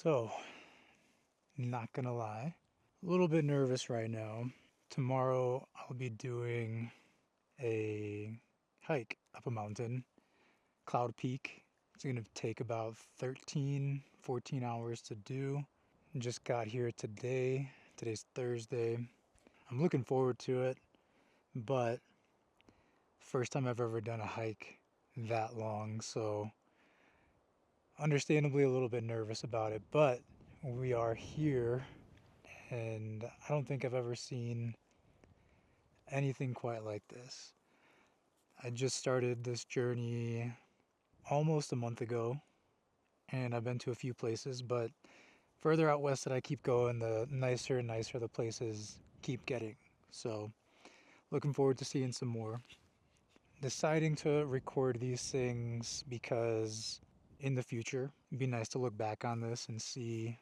So, not gonna lie, a little bit nervous right now. Tomorrow I'll be doing a hike up a mountain, Cloud Peak. It's gonna take about 13, 14 hours to do. Just got here today. Today's Thursday. I'm looking forward to it, but first time I've ever done a hike that long, so understandably a little bit nervous about it, but we are here and I don't think I've ever seen anything quite like this. I just started this journey almost a month ago, and I've been to a few places, but further out west that I keep going, the nicer and nicer the places keep getting. So, looking forward to seeing some more. Deciding to record these things because in the future, it'd be nice to look back on this and see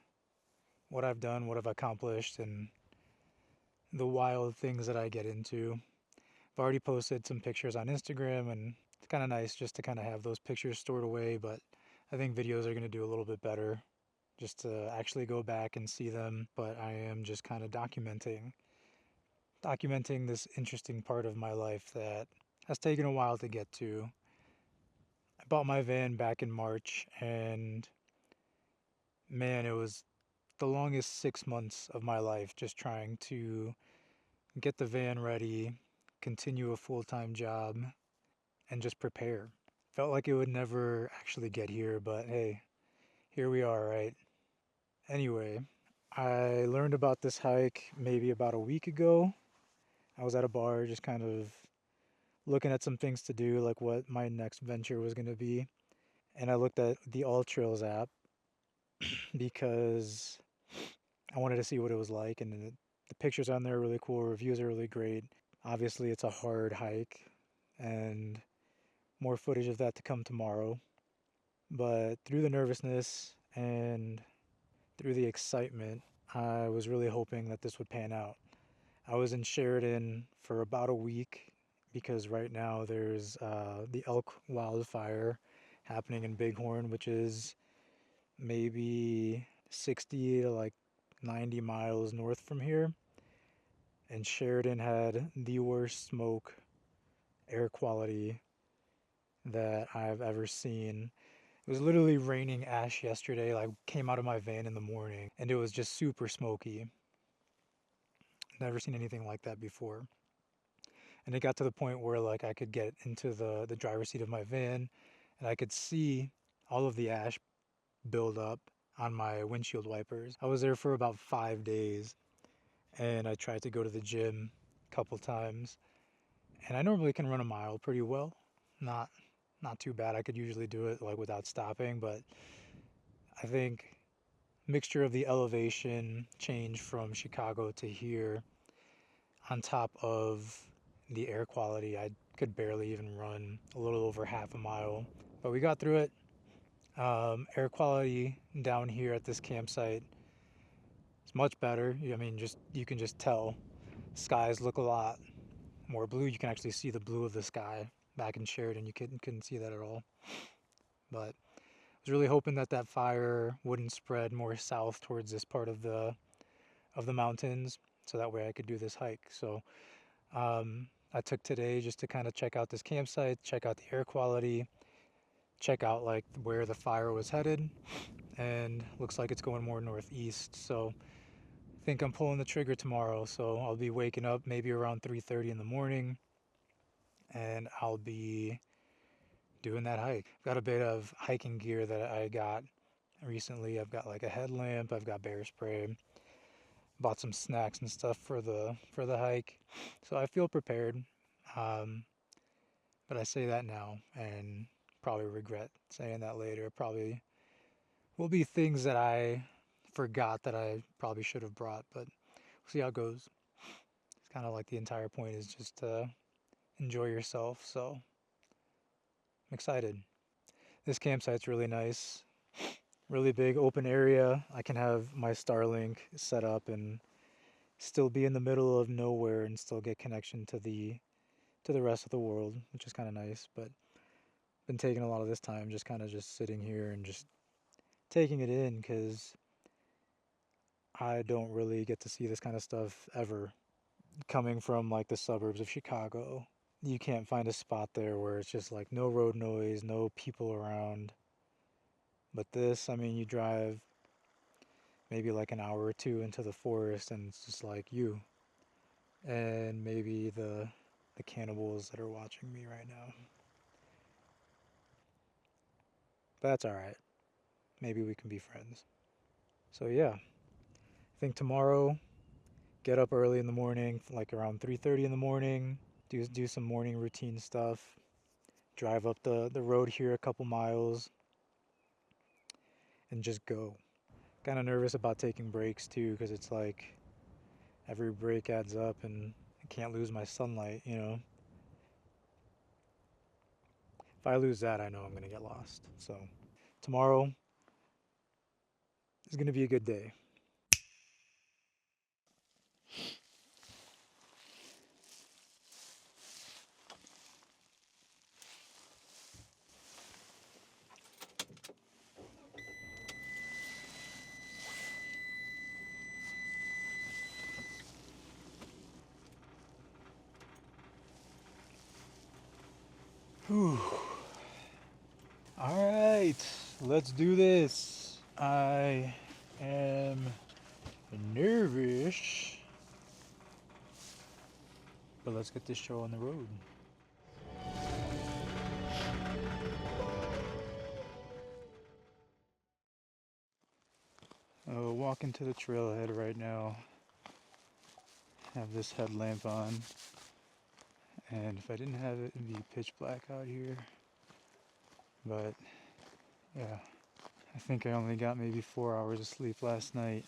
what I've done, what I've accomplished, and the wild things that I get into. I've already posted some pictures on Instagram, and it's kind of nice just to kind of have those pictures stored away. But I think videos are going to do a little bit better just to actually go back and see them. But I am just kind of documenting this interesting part of my life that has taken a while to get to. I bought my van back in March, and man, it was the longest 6 months of my life just trying to get the van ready, continue a full time job, and just prepare. Felt like it would never actually get here, but hey, here we are, right? Anyway, I learned about this hike maybe about a week ago. I was at a bar just kind of looking at some things to do, like what my next venture was going to be. And I looked at the All Trails app because I wanted to see what it was like. And the pictures on there are really cool, reviews are really great. Obviously, it's a hard hike, and more footage of that to come tomorrow. But through the nervousness and through the excitement, I was really hoping that this would pan out. I was in Sheridan for about a week because right now there's the elk wildfire happening in Bighorn, which is maybe 60 to like 90 miles north from here. And Sheridan had the worst smoke air quality that I've ever seen. It was literally raining ash yesterday. Like, came out of my van in the morning and it was just super smoky. Never seen anything like that before. And it got to the point where like I could get into the driver's seat of my van and I could see all of the ash build up on my windshield wipers. I was there for about 5 days and I tried to go to the gym a couple times. And I normally can run a mile pretty well. Not not too bad. I could usually do it like without stopping, but I think mixture of the elevation change from Chicago to here on top of the air quality, I could barely even run a little over half a mile. But we got through it. Air quality down here at this campsite is much better. I mean, just you can just tell skies look a lot more blue. You can actually see the blue of the sky. Back in Sheridan, you couldn't see that at all. But I was really hoping that that fire wouldn't spread more south towards this part of the mountains, so that way I could do this hike. So I took today just to kind of check out this campsite, check out the air quality, check out like where the fire was headed, and looks like it's going more northeast. So I think I'm pulling the trigger tomorrow. So I'll be waking up maybe around 3:30 in the morning, and I'll be doing that hike. I've got a bit of hiking gear that I got recently. I've got like a headlamp, I've got bear spray, bought some snacks and stuff for the hike. So I feel prepared. Um, but I say that now and probably regret saying that later. Probably will be things that I forgot that I probably should have brought, but we'll see how it goes. It's kind of like the entire point is just to enjoy yourself. So I'm excited. This campsite's really nice. Really big open area. I can have my Starlink set up and still be in the middle of nowhere and still get connection to the rest of the world, which is kind of nice. But been taking a lot of this time just kind of just sitting here and just taking it in because I don't really get to see this kind of stuff ever. Coming from like the suburbs of Chicago, you can't find a spot there where it's just like no road noise, no people around. But this, I mean, you drive maybe like an hour or two into the forest and it's just like you and maybe the cannibals that are watching me right now. But that's all right. Maybe we can be friends. So yeah, I think tomorrow get up early in the morning, like around 3:30 in the morning, do some morning routine stuff, drive up the road here a couple miles and just go. Kind of nervous about taking breaks too because it's like every break adds up and I can't lose my sunlight, you know. If I lose that, I know I'm going to get lost. So, tomorrow is going to be a good day. Whew. All right, let's do this. I am nervous, but let's get this show on the road. Walking to the trailhead right now. Have this headlamp on, and if I didn't have it, it'd be pitch black out here. But yeah, I think I only got maybe 4 hours of sleep last night.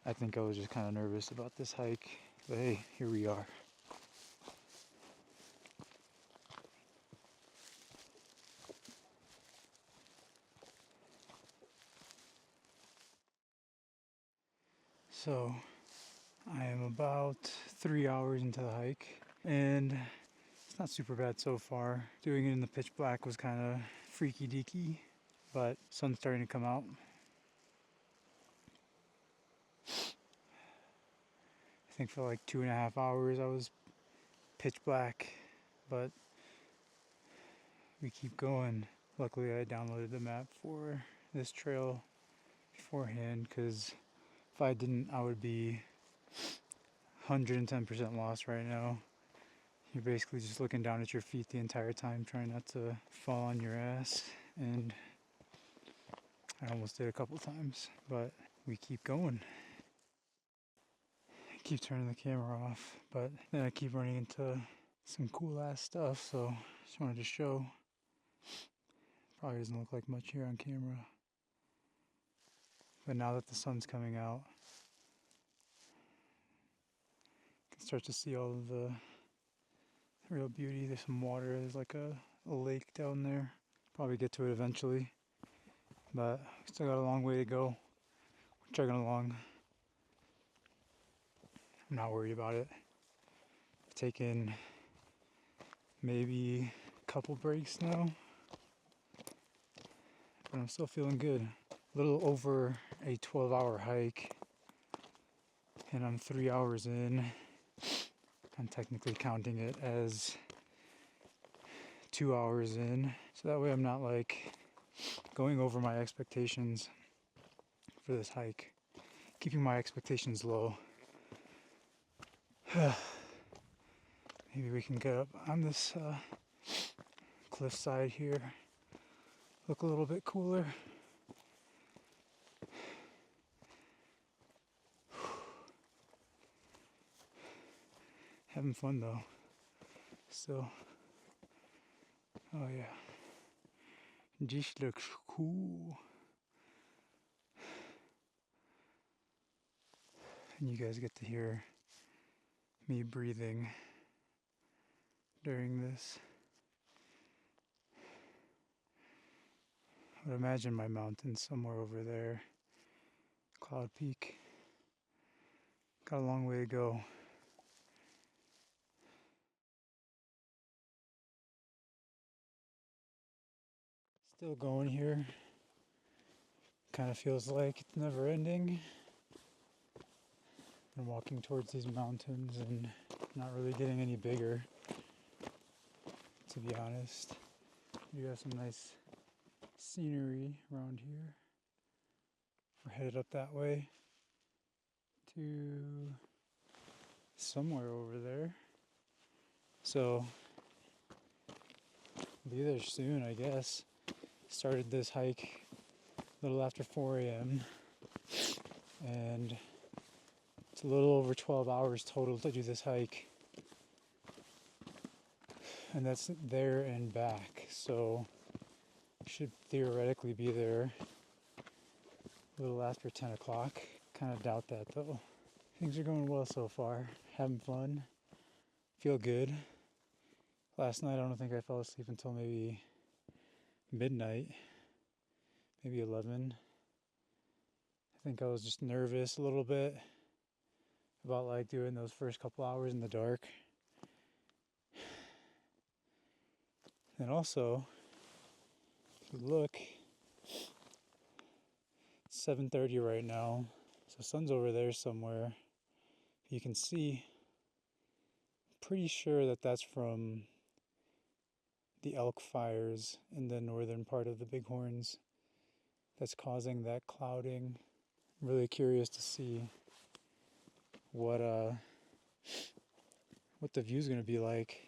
I think I was just kind of nervous about this hike, but hey, here we are. So, I am about 3 hours into the hike, and it's not super bad so far. Doing it in the pitch black was kind of freaky deaky, but sun's starting to come out. I think for like 2.5 hours I was pitch black, but we keep going. Luckily, I downloaded the map for this trail beforehand because if I didn't, I would be 110% lost right now. You're basically just looking down at your feet the entire time, trying not to fall on your ass. And I almost did a couple times, but we keep going. I keep turning the camera off, but then I keep running into some cool ass stuff, so just wanted to show. Probably doesn't look like much here on camera. But now that the sun's coming out, you can start to see all of the real beauty. There's some water, there's like a lake down there. Probably get to it eventually, but still got a long way to go. We're chugging along. I'm not worried about it. I've taken maybe a couple breaks now, but I'm still feeling good. A little over a 12-hour hike, and I'm 3 hours in. I'm technically counting it as 2 hours in, so that way I'm not like going over my expectations for this hike. Keeping my expectations low. Maybe we can get up on this cliff side here. Look a little bit cooler. Having fun though. Still. Oh yeah. This looks cool. And you guys get to hear me breathing during this. I would imagine my mountain's somewhere over there. Cloud Peak. Got a long way to go. Still going here. Kind of feels like it's never ending. I'm walking towards these mountains and not really getting any bigger, to be honest. You have some nice scenery around here. We're headed up that way to somewhere over there. So, I'll be there soon, I guess. Started this hike a little after 4 a.m. and it's a little over 12 hours total to do this hike. And that's there and back. So, should theoretically be there a little after 10 o'clock. Kind of doubt that though. Things are going well so far. Having fun. Feel good. Last night I don't think I fell asleep until maybe midnight. Maybe 11. I think I was just nervous a little bit about like doing those first couple hours in the dark. And also, if you look, it's 7:30 right now. So sun's over there somewhere. You can see, pretty sure that that's from the elk fires in the northern part of the Bighorns that's causing that clouding. I'm really curious to see what the view's gonna be like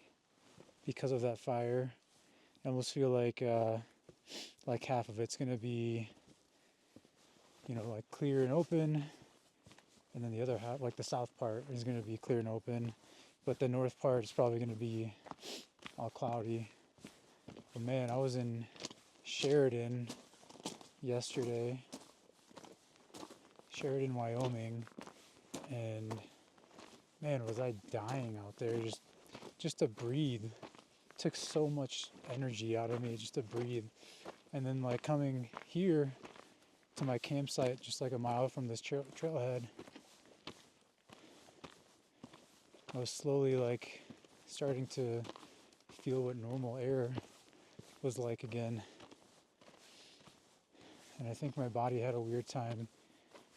because of that fire. I almost feel like half of it's gonna be, like clear and open, and then the other half, like the south part, is gonna be clear and open, but the north part is probably gonna be all cloudy. But man, I was in Sheridan yesterday, Sheridan, Wyoming, and man, was I dying out there just to breathe. It took so much energy out of me just to breathe. And then like coming here to my campsite just like a mile from this trailhead, I was slowly like starting to feel what normal air was like again. And I think my body had a weird time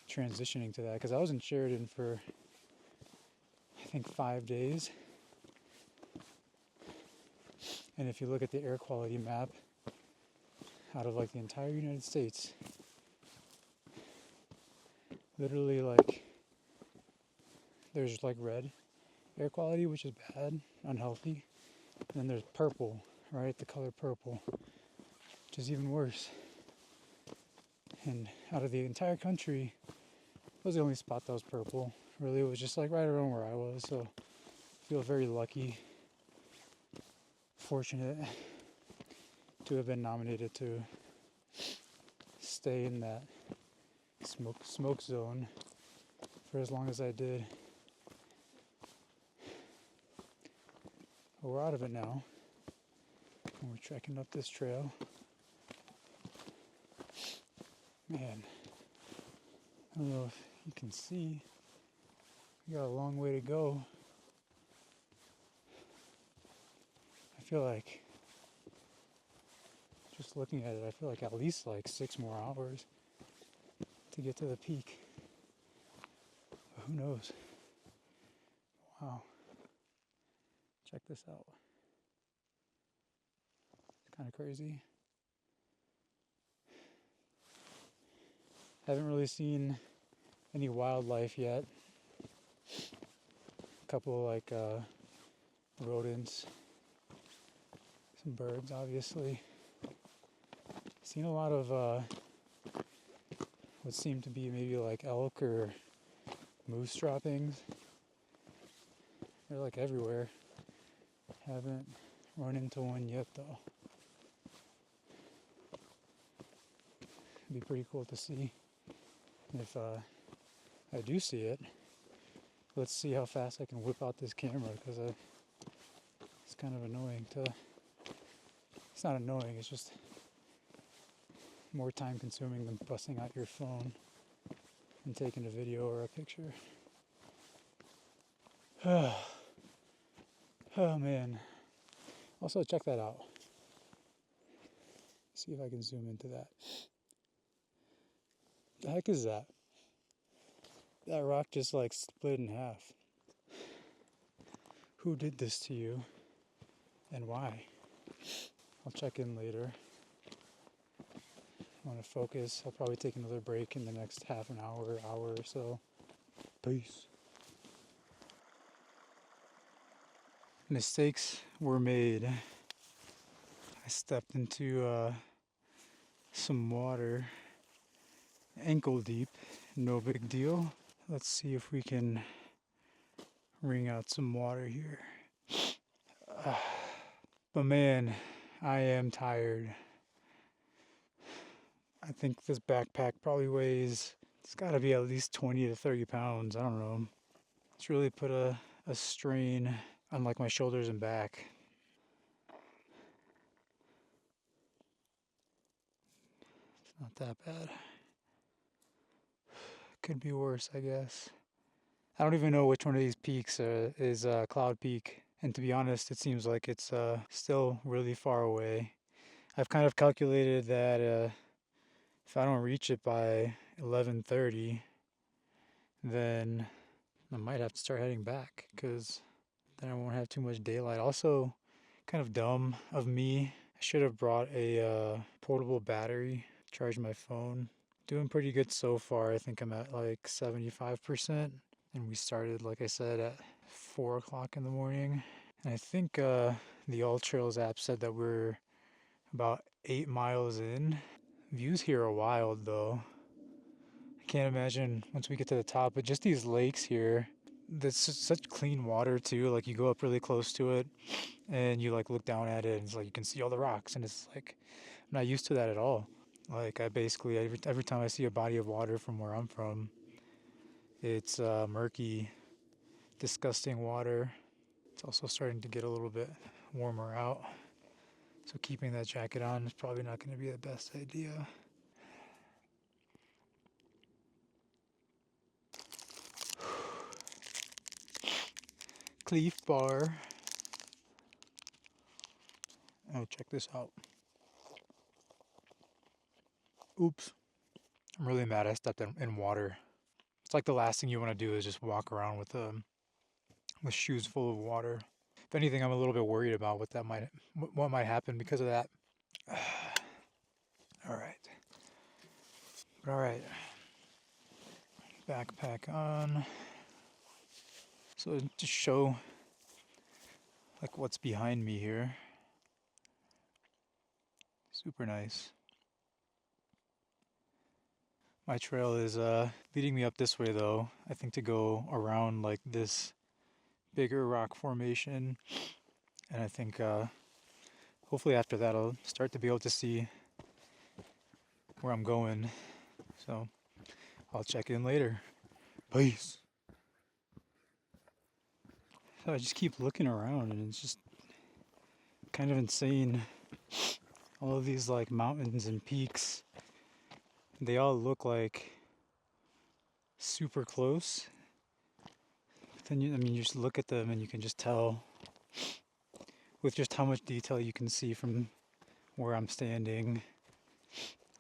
transitioning to that because I was in Sheridan for I think 5 days. And if you look at the air quality map out of like the entire United States, literally like there's like red air quality, which is bad, unhealthy. And then there's purple, right? The color purple, which is even worse. And out of the entire country, it was the only spot that was purple. Really, it was just like right around where I was. So I feel very lucky, fortunate to have been nominated to stay in that smoke zone for as long as I did. But we're out of it now, and we're trekking up this trail. Man, I don't know if you can see, we got a long way to go. I feel like, just looking at it, I feel like at least like 6 more hours to get to the peak. But who knows? Wow. Check this out. It's kind of crazy. Haven't really seen any wildlife yet. A couple like rodents, some birds, obviously. Seen a lot of what seem to be maybe like elk or moose droppings. They're like everywhere. Haven't run into one yet though. It'd be pretty cool to see. And if I do see it, let's see how fast I can whip out this camera, because it's kind of annoying to, it's not annoying, it's just more time consuming than busting out your phone and taking a video or a picture. Oh man. Also, check that out. See if I can zoom into that. The heck is that? That rock just like split in half. Who did this to you and why? I'll check in later. I want to focus. I'll probably take another break in the next half an hour or so. Peace. Mistakes were made. I stepped into some water, ankle deep, no big deal. Let's see if we can wring out some water here. But man, I am tired. I think this backpack probably weighs, it's gotta be at least 20 to 30 pounds. I don't know. It's really put a strain on like my shoulders and back. It's not that bad. Could be worse, I guess. I don't even know which one of these peaks is Cloud Peak. And to be honest, it seems like it's still really far away. I've kind of calculated that if I don't reach it by 11:30, then I might have to start heading back because then I won't have too much daylight. Also, kind of dumb of me. I should have brought a portable battery, charge my phone. Doing pretty good so far. I think I'm at like 75%. And we started, like I said, at 4 o'clock in the morning. And I think the All Trails app said that we're about 8 miles in. Views here are wild though. I can't imagine once we get to the top, but just these lakes here, there's such clean water too. Like you go up really close to it and you like look down at it and it's like you can see all the rocks and it's like I'm not used to that at all. Like I basically every time I see a body of water from where I'm from, it's murky, disgusting water. It's also starting to get a little bit warmer out. So keeping that jacket on is probably not going to be the best idea. Cleef bar. Oh, check this out. Oops. I'm really mad I stepped in water. It's like the last thing you want to do is just walk around with shoes full of water. If anything, I'm a little bit worried about what might happen because of that. All right. But all right. Backpack on. So to show like what's behind me here. Super nice. My trail is leading me up this way though. I think to go around like this bigger rock formation. And I think hopefully after that I'll start to be able to see where I'm going. So I'll check in later. Peace. So I just keep looking around and it's just kind of insane. All of these like mountains and peaks, they all look like super close. But then you just look at them and you can just tell with just how much detail you can see from where I'm standing.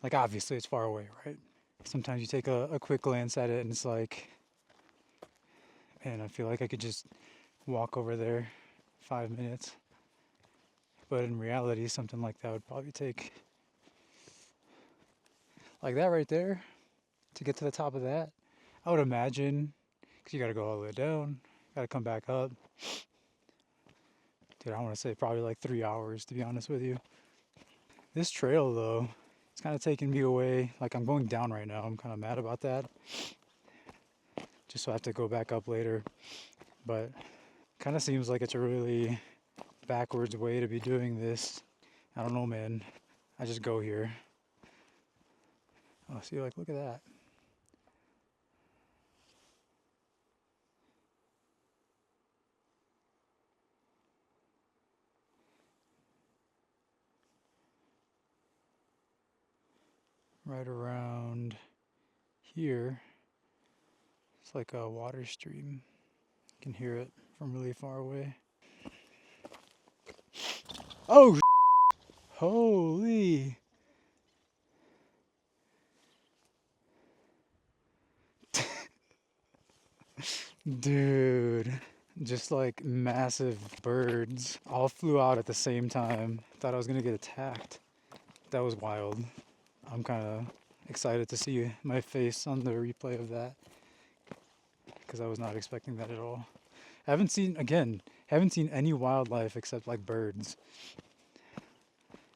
Like obviously it's far away, right? Sometimes you take a quick glance at it and it's like, man, I feel like I could just walk over there 5 minutes. But in reality, something like that would probably take, like that right there, to get to the top of that. I would imagine, because you gotta go all the way down, gotta come back up. Dude, I want to say probably like 3 hours, to be honest with you. This trail, though, it's kind of taking me away. Like, I'm going down right now. I'm kind of mad about that. Just so I have to go back up later. But kind of seems like it's a really backwards way to be doing this. I don't know, man. I just go here. Oh, see, like, look at that. Right around here, it's like a water stream. You can hear it from really far away. Oh, holy. Dude, just like massive birds all flew out at the same time. Thought I was gonna get attacked. That was wild. I'm kind of excited to see my face on the replay of that because I was not expecting that at all. Haven't seen any wildlife except like birds.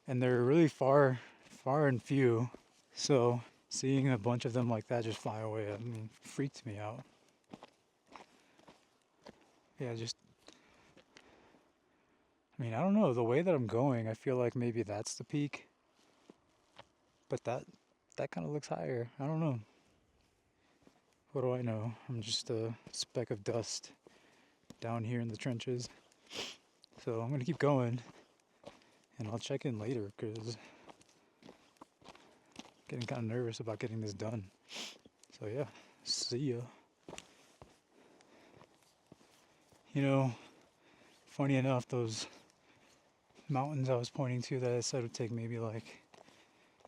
And they're really far and few. So seeing a bunch of them like that just fly away, I mean, freaked me out. Yeah, I don't know, the way that I'm going, I feel like maybe that's the peak, but that kind of looks higher. I don't know. What do I know? I'm just a speck of dust down here in the trenches. So I'm gonna keep going, and I'll check in later because I'm getting kind of nervous about getting this done. So yeah, see ya. You know, funny enough, those mountains I was pointing to that I said would take maybe like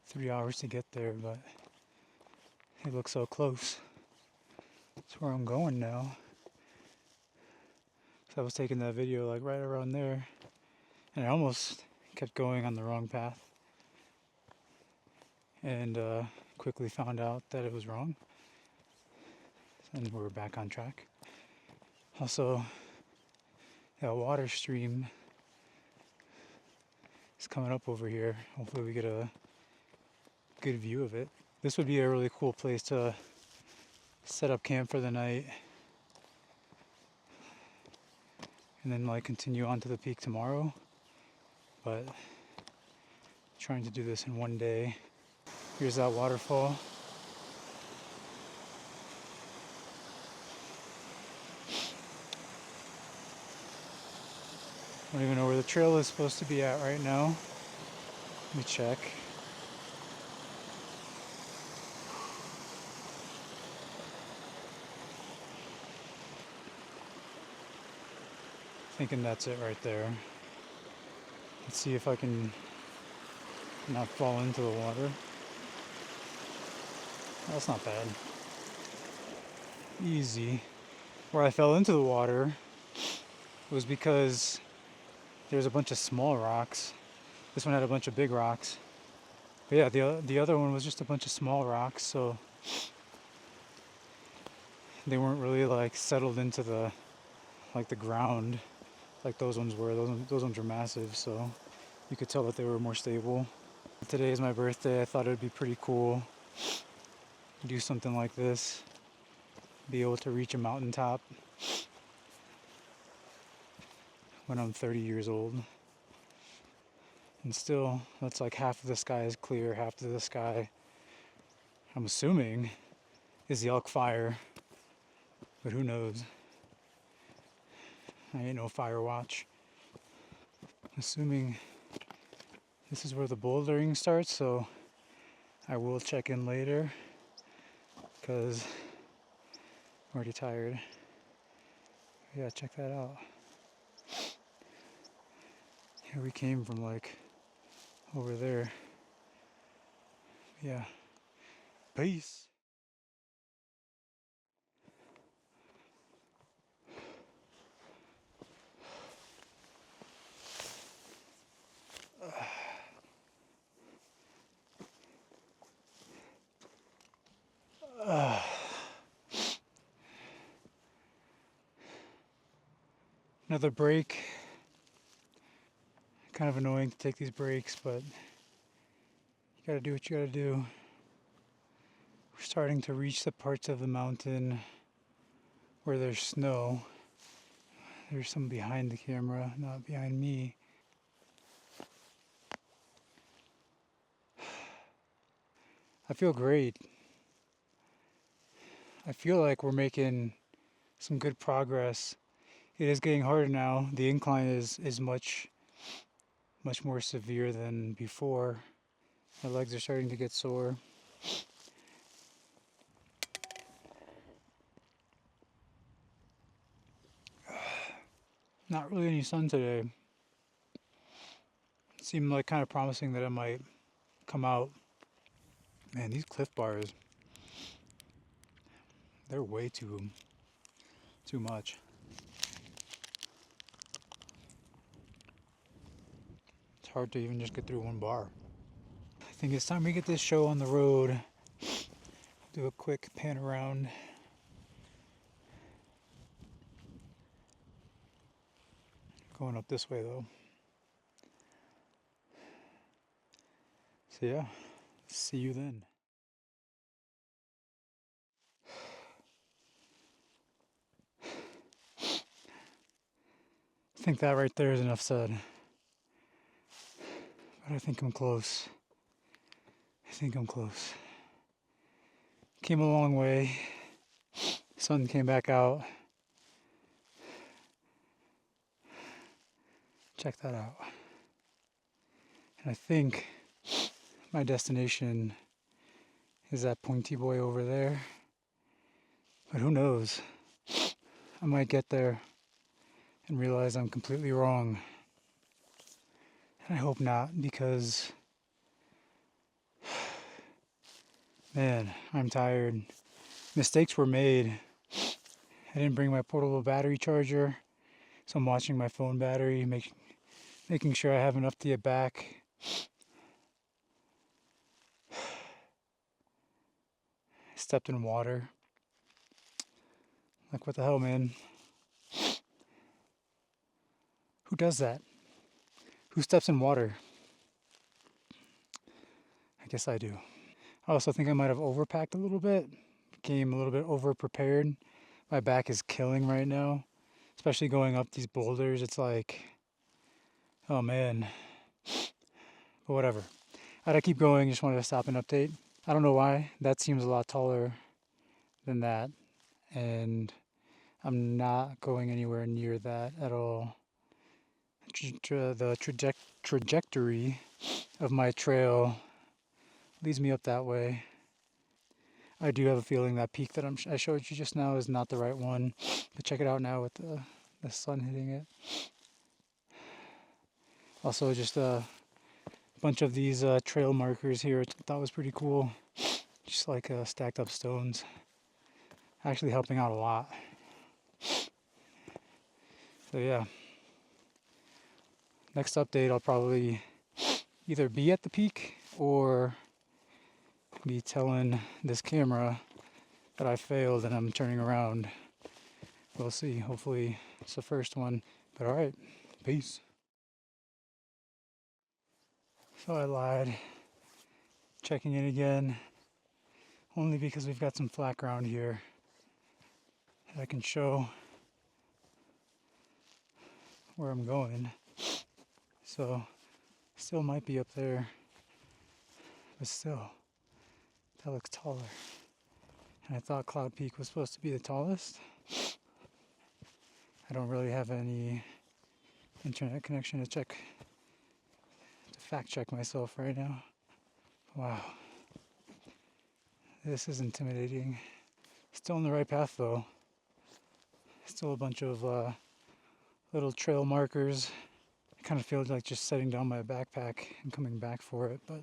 3 hours to get there, but they look so close. That's where I'm going now. So I was taking that video like right around there, and I almost kept going on the wrong path, and quickly found out that it was wrong, and we're back on track. Also, that water stream is coming up over here. Hopefully we get a good view of it. This would be a really cool place to set up camp for the night and then like continue on to the peak tomorrow, but trying to do this in one day. Here's that waterfall. I don't even know where the trail is supposed to be at right now. Let me check. Thinking that's it right there. Let's see if I can not fall into the water. That's not bad. Easy. Where I fell into the water was because there's a bunch of small rocks. This one had a bunch of big rocks. But yeah, the other one was just a bunch of small rocks, so they weren't really like settled into the ground like those ones were. Those ones were massive, so you could tell that they were more stable. Today is my birthday. I thought it would be pretty cool to do something like this, be able to reach a mountaintop when I'm 30 years old. And still, that's like half of the sky is clear, half of the sky, I'm assuming, is the elk fire, but who knows? I ain't no fire watch. Assuming this is where the bouldering starts, so I will check in later because I'm already tired. Yeah, check that out. Yeah, we came from like over there. Yeah. Peace. Another break. Kind of annoying to take these breaks, but you gotta do what you gotta do. We're starting to reach the parts of the mountain where there's snow. There's some behind the camera, not behind me. I feel great. I feel like we're making some good progress. It is getting harder now. The incline is much more severe than before. My legs are starting to get sore. Not really any sun today. It seemed like kind of promising that it might come out. Man, these cliff bars, they're way too too much. It's hard to even just get through one bar. I think it's time we get this show on the road. Do a quick pan around. Going up this way though. So yeah, see you then. I think that right there is enough said. But I think I'm close. I think I'm close. Came a long way. Sun came back out. Check that out. And I think my destination is that pointy boy over there. But who knows? I might get there and realize I'm completely wrong. And I hope not, because man, I'm tired. Mistakes were made. I didn't bring my portable battery charger, so I'm watching my phone battery, making sure I have enough to get back. I stepped in water. Like, what the hell, man? Who does that? Who steps in water? I guess I do. I also think I might have overpacked a little bit. Became a little bit over prepared. My back is killing right now, especially going up these boulders. It's like, oh man. But whatever. I gotta keep going. Just wanted to stop and update. I don't know why. That seems a lot taller than that. And I'm not going anywhere near that at all. The trajectory of my trail leads me up that way. I do have a feeling that peak that I showed you just now is not the right one. But check it out now with the sun hitting it. Also, just a bunch of these trail markers here. I thought was pretty cool. Just like stacked up stones. Actually helping out a lot. So yeah. Next update, I'll probably either be at the peak or be telling this camera that I failed and I'm turning around. We'll see. Hopefully it's the first one. But alright, peace. So I lied. Checking in again. Only because we've got some flat ground here that I can show where I'm going. So still might be up there. But still, that looks taller. And I thought Cloud Peak was supposed to be the tallest. I don't really have any internet connection to fact check myself right now. Wow. This is intimidating. Still on the right path though. Still a bunch of little trail markers. I kind of feel like just setting down my backpack and coming back for it, but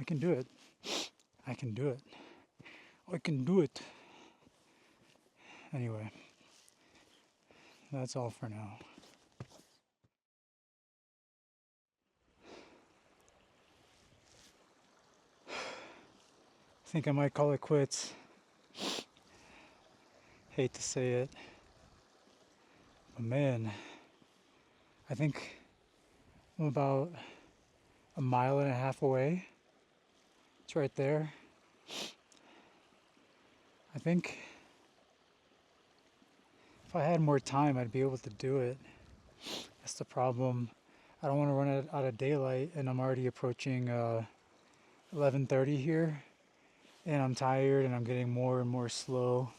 I can do it. I can do it. I can do it. Anyway, that's all for now. I think I might call it quits. Hate to say it. But man, I think I'm about a mile and a half away. It's right there. I think if I had more time, I'd be able to do it. That's the problem. I don't want to run out of daylight, and I'm already approaching 11:30 here, and I'm tired, and I'm getting more and more slow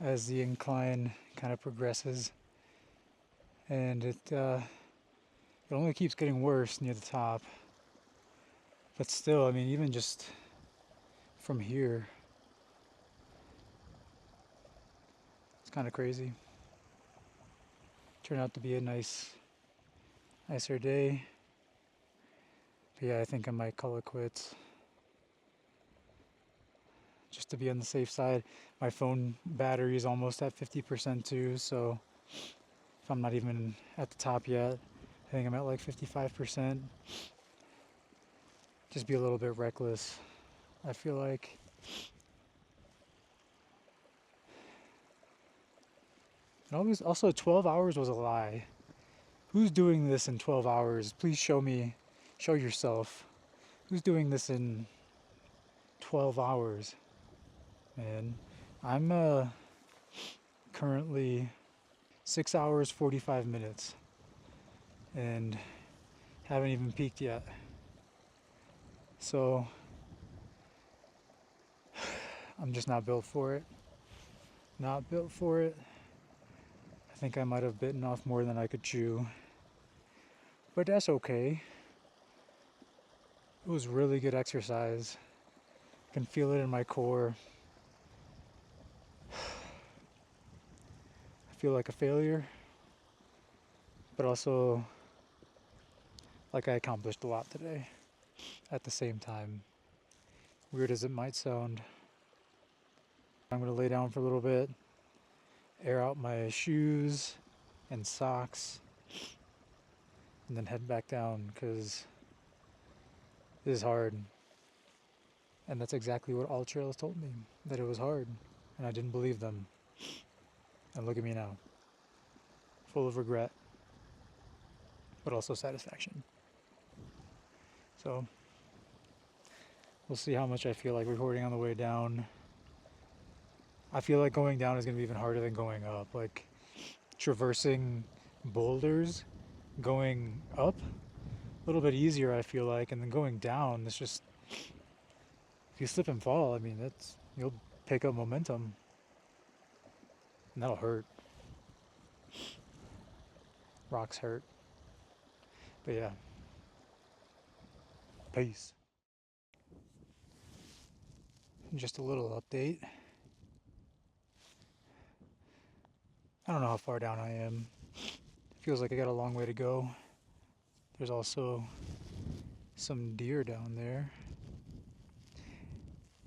as the incline kind of progresses, and it only keeps getting worse near the top. But still, I mean, even just from here, it's kind of crazy. Turned out to be a nicer day. But yeah, I think I might call it quits. just to be on the safe side. My phone battery is almost at 50% too, so if I'm not even at the top yet, I think I'm at like 55%. Just be a little bit reckless, I feel like. And always, also 12 hours was a lie. Who's doing this in 12 hours? Please show me, show yourself. Who's doing this in 12 hours? Man, I'm currently 6 hours 45 minutes and haven't even peaked yet. So I'm just not built for it. Not built for it. I think I might have bitten off more than I could chew. But that's okay. It was really good exercise. I can feel it in my core. I feel like a failure, but also like I accomplished a lot today at the same time. Weird as it might sound. I'm going to lay down for a little bit, air out my shoes and socks, and then head back down because this is hard. And that's exactly what all trails told me, that it was hard. And I didn't believe them. And look at me now, full of regret, but also satisfaction. So we'll see how much I feel like recording on the way down. I feel like going down is going to be even harder than going up. Like traversing boulders, going up, a little bit easier I feel like, and then going down, it's just, if you slip and fall, I mean, you'll pick up momentum, and that'll hurt. Rocks hurt. But yeah. Peace. Just a little update. I don't know how far down I am. Feels like I got a long way to go. There's also some deer down there.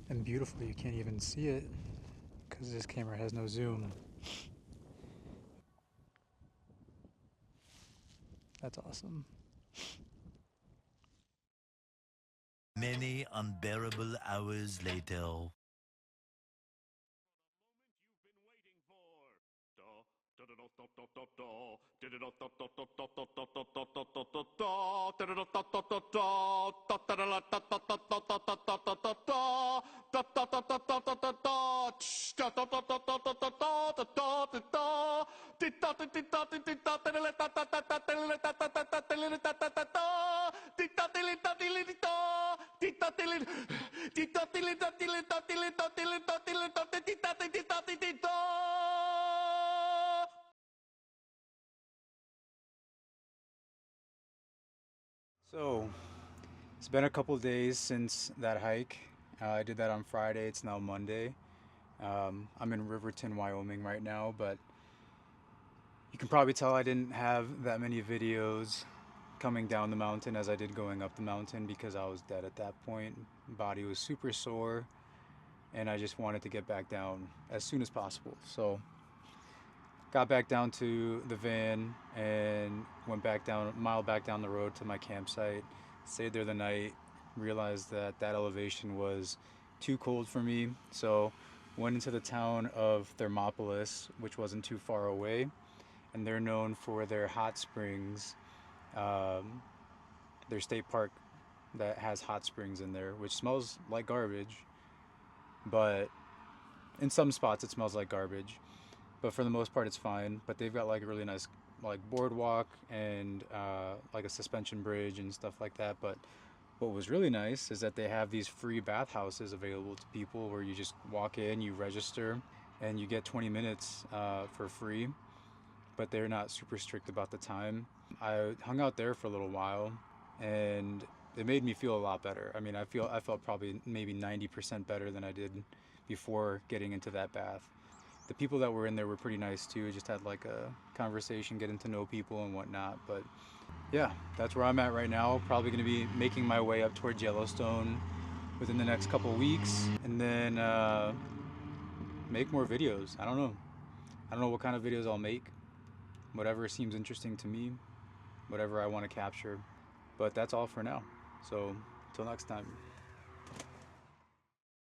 And beautifully, you can't even see it because this camera has no zoom. That's awesome. Many unbearable hours later. So, it's been a couple days since that hike. I did that on Friday. It's now Monday. I'm in Riverton, Wyoming right now, but you can probably tell I didn't have that many videos coming down the mountain as I did going up the mountain because I was dead at that point. Body was super sore, and I just wanted to get back down as soon as possible. So, got back down to the van and went back down a mile back down the road to my campsite. Stayed there the night. Realized that that elevation was too cold for me, so went into the town of Thermopolis, which wasn't too far away, and they're known for their hot springs. Um, their state park that has hot springs in there, which smells like garbage, but in some spots it smells like garbage. But for the most part, it's fine. But they've got like a really nice like boardwalk and like a suspension bridge and stuff like that. But what was really nice is that they have these free bathhouses available to people where you just walk in, you register, and you get 20 minutes for free. But they're not super strict about the time. I hung out there for a little while, and it made me feel a lot better. I mean, I felt probably maybe 90% better than I did before getting into that bath. The people that were in there were pretty nice too. Just had like a conversation, getting to know people and whatnot. But yeah, that's where I'm at right now. Probably going to be making my way up towards Yellowstone within the next couple weeks, and then make more videos. I don't know. I don't know what kind of videos I'll make. Whatever seems interesting to me, whatever I want to capture. But that's all for now. So, until next time.